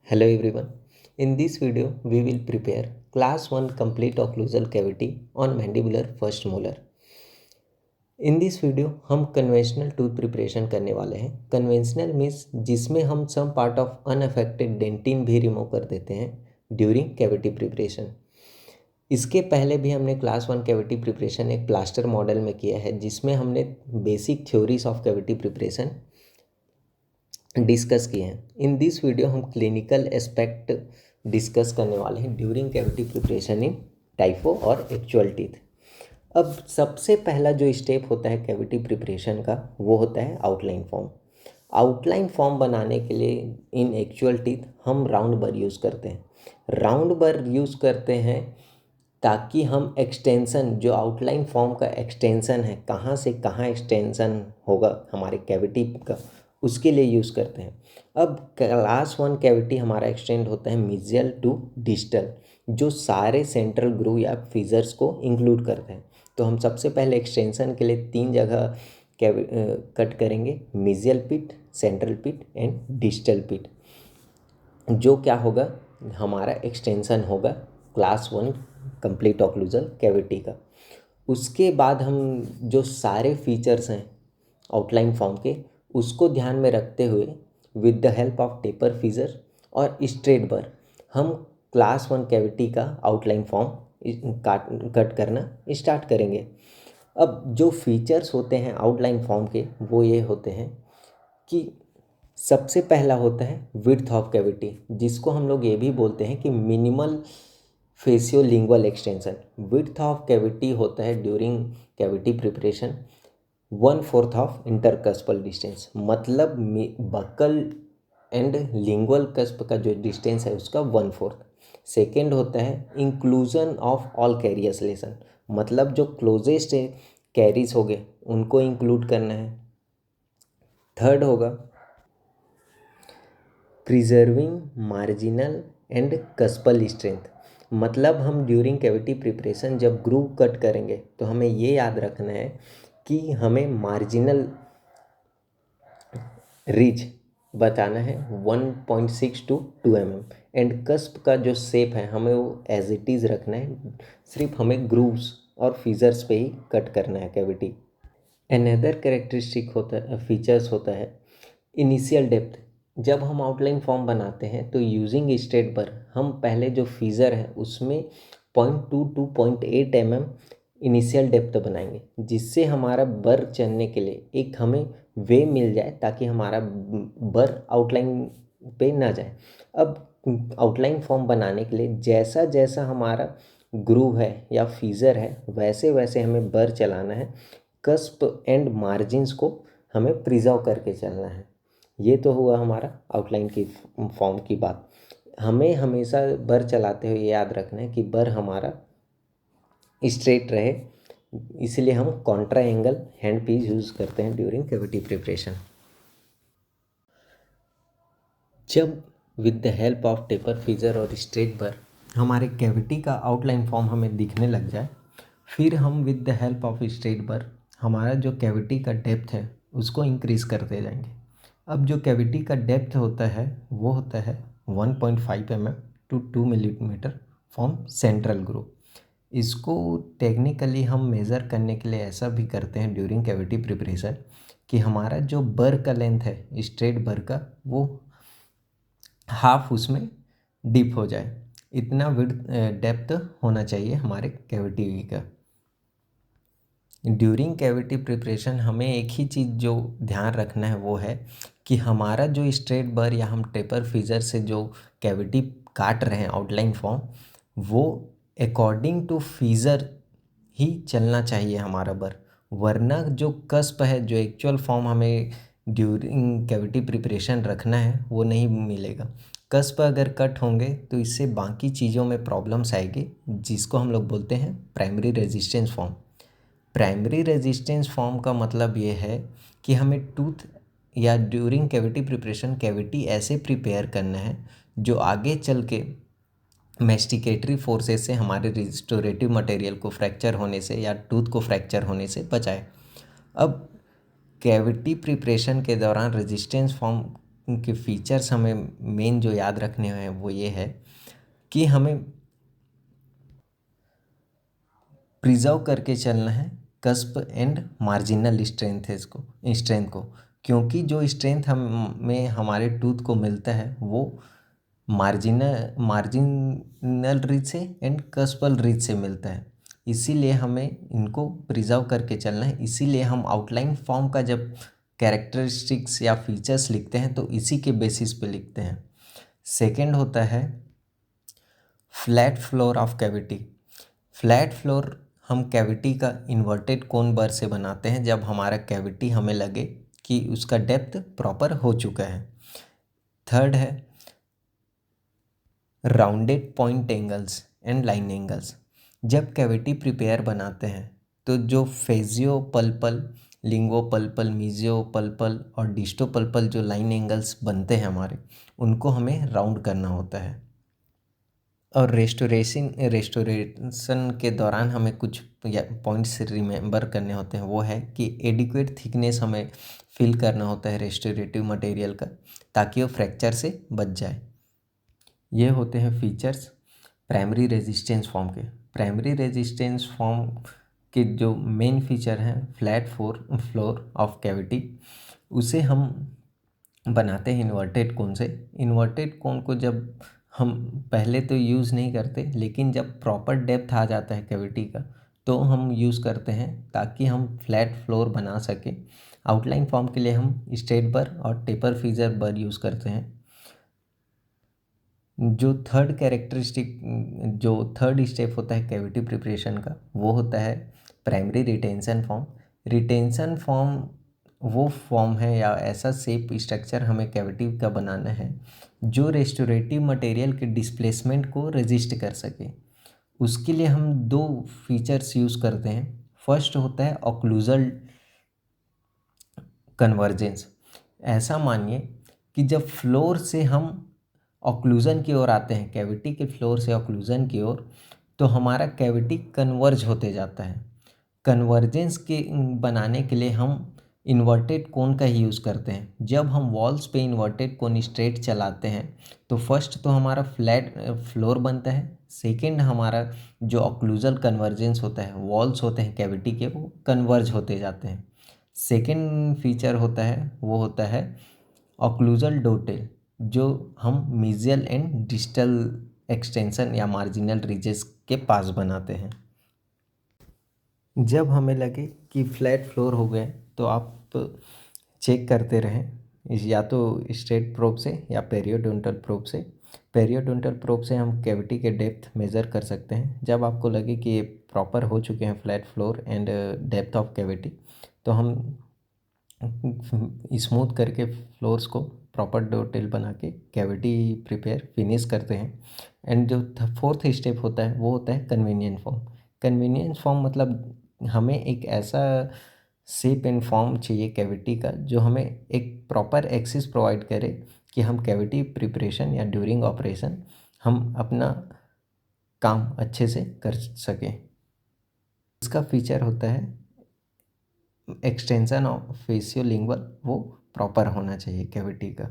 Hello everyone. In this video, we will prepare class 1 complete occlusal cavity on mandibular first molar. In this video हम conventional tooth preparation करने वाले हैं। Conventional means जिसमें हम some part of unaffected dentin भी remove कर देते हैं ड्यूरिंग कैविटी प्रिपरेशन। इसके पहले भी हमने क्लास 1 कैविटी प्रिपरेशन एक प्लास्टर मॉडल में किया है, जिसमें हमने basic theories of cavity preparation discuss किए हैं। इन दिस वीडियो हम क्लिनिकल एस्पेक्ट डिस्कस करने वाले हैं ड्यूरिंग कैविटी प्रिपरेशन इन टाइफो और एक्चुअल टीथ। अब सबसे पहला जो स्टेप होता है कैविटी प्रिपरेशन का, वो होता है आउटलाइन फॉर्म। आउटलाइन फॉर्म बनाने के लिए इन एक्चुअल टीथ हम राउंड बर यूज़ करते हैं। राउंड बर यूज़ करते हैं ताकि हम एक्सटेंशन, जो आउटलाइन फॉर्म का एक्सटेंशन है, कहाँ से कहाँ एक्सटेंशन होगा हमारे कैविटी का, उसके लिए यूज़ करते हैं। अब क्लास 1 कैविटी हमारा एक्सटेंड होता है मिजियल टू डिस्टल, जो सारे सेंट्रल ग्रूव या फिजर्स को इंक्लूड करते हैं। तो हम सबसे पहले एक्सटेंशन के लिए 3 जगह कट करेंगे, मिजियल पिट, सेंट्रल पिट एंड डिस्टल पिट। जो क्या होगा, हमारा एक्सटेंशन होगा क्लास 1 कंप्लीट ऑक्लूजल कैविटी का। उसके बाद हम जो सारे फीचर्स हैं आउटलाइन फॉर्म के, उसको ध्यान में रखते हुए with the help of taper fissure और स्ट्रेट बर हम क्लास 1 कैविटी का आउटलाइन फॉर्म कट करना स्टार्ट करेंगे। अब जो फीचर्स होते हैं आउटलाइन फॉर्म के, वो ये होते हैं कि सबसे पहला होता है विड्थ ऑफ कैविटी, जिसको हम लोग ये भी बोलते हैं कि minimal faciolingual extension. Width of cavity होता है during cavity preparation 1/4 of intercuspal distance, मतलब बकल एंड लिंगुअल कस्प का जो डिस्टेंस है उसका 1/4। सेकेंड होता है inclusion of all carious lesion, मतलब जो क्लोजेस्ट कैरीज हो गए उनको इंक्लूड करना है। थर्ड होगा प्रिजर्विंग मार्जिनल एंड कस्पल स्ट्रेंथ, मतलब हम ड्यूरिंग कैविटी प्रिपरेशन जब ग्रूव कट करेंगे तो हमें ये याद रखना है कि हमें मार्जिनल रिज बताना है 1.6 to 2 mm, एंड कस्प का जो शेप है हमें वो एज इट इज़ रखना है। सिर्फ हमें ग्रूव्स और फीजर्स पे ही कट करना है कैविटी। अनदर कैरेक्टरिस्टिक होता फीचर्स होता है इनिशियल डेप्थ। जब हम आउटलाइन फॉर्म बनाते हैं तो यूजिंग स्ट्रेट बर हम पहले जो फीज़र है उसमें 0.2 to 0.8 mm इनिशियल डेप्थ बनाएंगे, जिससे हमारा बर चलने के लिए एक हमें वे मिल जाए, ताकि हमारा बर आउटलाइन पे ना जाए। अब आउटलाइन फॉर्म बनाने के लिए जैसा जैसा हमारा ग्रूव है या फीज़र है, वैसे वैसे हमें बर चलाना है। कस्प एंड मार्जिन्स को हमें प्रिजर्व करके चलना है। ये तो हुआ हमारा आउटलाइन की फॉर्म की बात। हमें हमेशा बर चलाते हुए याद रखना है कि बर हमारा स्ट्रेट रहे, इसलिए हम contra angle hand piece use करते हैं ड्यूरिंग कैविटी प्रिपरेशन। जब with the help of taper fissure और स्ट्रेट बर हमारे कैविटी का आउटलाइन फॉर्म हमें दिखने लग जाए, फिर हम with the help of straight बर हमारा जो कैविटी का डेप्थ है उसको इंक्रीज़ करते जाएंगे। अब जो कैविटी का डेप्थ होता है वो होता है 1.5 mm to 2 mm from central groove. इसको टेक्निकली हम मेज़र करने के लिए ऐसा भी करते हैं ड्यूरिंग कैविटी प्रिपरेशन कि हमारा जो बर का लेंथ है स्ट्रेट बर का, वो हाफ उसमें डीप हो जाए। इतना विड्थ डेप्थ होना चाहिए हमारे कैविटी का। ड्यूरिंग कैविटी प्रिपरेशन हमें एक ही चीज़ जो ध्यान रखना है वो है कि हमारा जो स्ट्रेट बर या हम टेपर फीजर से जो कैविटी काट रहे हैं आउटलाइन फॉर्म, वो अकॉर्डिंग टू फीजर ही चलना चाहिए हमारा बर, वरना जो कस्प है, जो एक्चुअल फॉर्म हमें ड्यूरिंग कैविटी प्रिपरेशन रखना है, वो नहीं मिलेगा। कस्प अगर कट होंगे तो इससे बाकी चीज़ों में प्रॉब्लम्स आएगी, जिसको हम लोग बोलते हैं primary resistance form. Primary resistance form का मतलब ये है कि हमें टूथ या ड्यूरिंग कैविटी प्रिपरेशन कैविटी ऐसे प्रिपेयर करना है जो आगे चल के मैस्टिकेटरी फोर्सेस से हमारे रिस्टोरेटिव मटेरियल को फ्रैक्चर होने से या टूथ को फ्रैक्चर होने से बचाए। अब कैविटी प्रिपरेशन के दौरान रेजिस्टेंस फॉर्म के फीचर्स हमें मेन जो याद रखने हैं वो ये है कि हमें प्रिजर्व करके चलना है कस्प एंड मार्जिनल स्ट्रेंथ को, क्योंकि जो स्ट्रेंथ हमें हमारे टूथ को मिलता है वो मार्जिनल रिज से एंड कस्पल रिज से मिलता है। इसीलिए हमें इनको प्रिजर्व करके चलना है। इसीलिए हम आउटलाइन फॉर्म का जब कैरेक्टरिस्टिक्स या फीचर्स लिखते हैं तो इसी के बेसिस पे लिखते हैं। सेकंड होता है flat floor of cavity. Flat floor हम कैविटी का इन्वर्टेड कोन बर से बनाते हैं जब हमारा कैविटी हमें लगे कि उसका डेप्थ प्रॉपर हो चुका है। थर्ड है rounded point angles and line angles. जब कैविटी प्रिपेयर बनाते हैं तो जो फेजियो पल्पल, लिंगो पल्पल, मीजियो पल्पल और डिस्टो पल्पल जो लाइन एंगल्स बनते हैं हमारे, उनको हमें राउंड करना होता है। और रेस्टोरेशन के दौरान हमें कुछ पॉइंट्स रिमेंबर करने होते हैं। वो है कि एडिक्वेट थिकनेस हमें फिल करना होता है रेस्टोरेटिव मटेरियल का, ताकि वो फ्रैक्चर से बच जाए। ये होते हैं फीचर्स प्राइमरी रेजिस्टेंस फॉर्म के। प्राइमरी रेजिस्टेंस फॉर्म के जो मेन फीचर हैं फ्लैट फ्लोर ऑफ कैविटी, उसे हम बनाते हैं इन्वर्टेड कोन से। इन्वर्टेड कोन को जब हम पहले तो यूज़ नहीं करते, लेकिन जब प्रॉपर डेप्थ आ जाता है कैविटी का तो हम यूज़ करते हैं, ताकि हम फ्लैट फ्लोर बना सकें। आउटलाइन फॉर्म के लिए हम स्ट्रेट बर और टेपर फीजर बर यूज़ करते हैं। जो थर्ड स्टेप होता है कैविटी प्रिपरेशन का, वो होता है primary retention form. Retention form वो फॉर्म है या ऐसा शेप स्ट्रक्चर हमें कैविटी का बनाना है जो रेस्टोरेटिव मटेरियल के डिस्प्लेसमेंट को रेजिस्ट कर सके। उसके लिए हम दो फीचर्स यूज़ करते हैं। फर्स्ट होता है ऑक्लूजल कन्वर्जेंस। ऐसा मानिए कि जब फ्लोर से हम ऑक्लूज़न की ओर आते हैं, कैविटी के फ्लोर से ऑक्लूज़न की ओर, तो हमारा कैविटी कन्वर्ज होते जाता है। कन्वर्जेंस के बनाने के लिए हम इन्वर्टेड कोन का ही यूज़ करते हैं। जब हम वॉल्स पे इन्वर्टेड कोन स्ट्रेट चलाते हैं तो फर्स्ट तो हमारा फ्लैट फ्लोर बनता है। सेकेंड हमारा जो ऑक्लूजल कन्वर्जेंस होता है, वॉल्स होते हैं कैविटी के, वो कन्वर्ज होते जाते हैं। सेकेंड फीचर होता है वो होता है ऑक्लूजल डोटेल, जो हम मीजियल एंड डिस्टल एक्सटेंशन या मार्जिनल रिजेस के पास बनाते हैं। जब हमें लगे कि फ्लैट फ्लोर हो गए तो आप चेक करते रहें, या तो स्ट्रेट प्रोब से या पेरियोडोंटल प्रोब से। पेरियोडोंटल प्रोब से हम कैविटी के डेप्थ मेज़र कर सकते हैं। जब आपको लगे कि ये प्रॉपर हो चुके हैं flat floor and depth of cavity, तो हम स्मूथ करके फ्लोर्स को प्रॉपर डोटेल बना के कैविटी प्रिपेयर फिनिश करते हैं। एंड जो फोर्थ स्टेप होता है वो होता है कन्वीनियंट फॉर्म। कन्वीनियंट फॉर्म मतलब हमें एक ऐसा शेप एंड फॉर्म चाहिए कैविटी का जो हमें एक प्रॉपर एक्सिस प्रोवाइड करे कि हम कैविटी प्रिपरेशन या ड्यूरिंग ऑपरेशन हम अपना काम अच्छे से कर सकें। इसका फीचर होता है एक्सटेंशन ऑफ फेसियोलिंगुअल, वो प्रॉपर होना चाहिए कैविटी का।